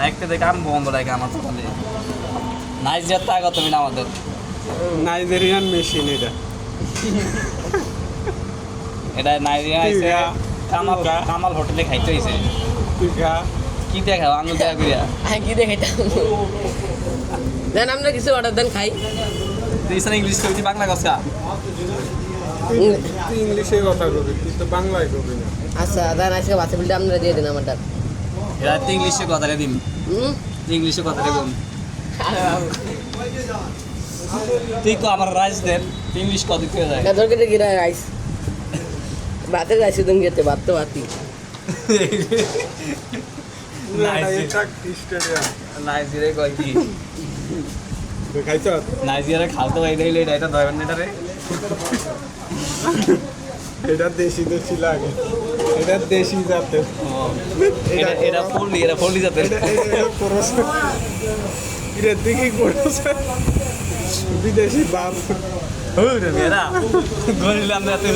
একটা দেখে আমি বন্ধ লাগে আমার দোকানে নাইজেরিয়ার তা কত মিনিট আমাদের নাইজেরিয়ান মেশিন এটা এটা নাইজেরিয়া আইছে কামাল কামাল হোটেলে খাইতে হইছে তুই খা কি দেখাও আঙুল দেখা করিয়া হ্যাঁ কি দেখাইতাম দেন আমরা কিছু অর্ডার দেন খাই তুই ইংলিশ কবি বাংলা কথা তুই ইংলিশে কথা কবি তুই তো বাংলায় কবি না আচ্ছা দেন আজকে বাচ্চা বিলটা আপনারা দিয়ে দিন আমারটা এরা তো ইংলিশে কথা দিন হুম ইংলিশে কথা বলুন তুই তো আমার রাইস দেন ইংলিশ কত করে যায় তোর কেটে গিরা রাইস ভাতে রাইস দিন গেতে ভাত তো ভাতি নাইজেরিয়া কয় কি খাইছ নাইজেরিয়া খালতো এইটাই এটা ধরবেন না রে এটা দেশি দেশি লাগে এটা দেশি জাতের এটা ফলি যাতে এটা দেখি করেছে বিদেশি বাপ মেয়েরা গরিলাম না তুই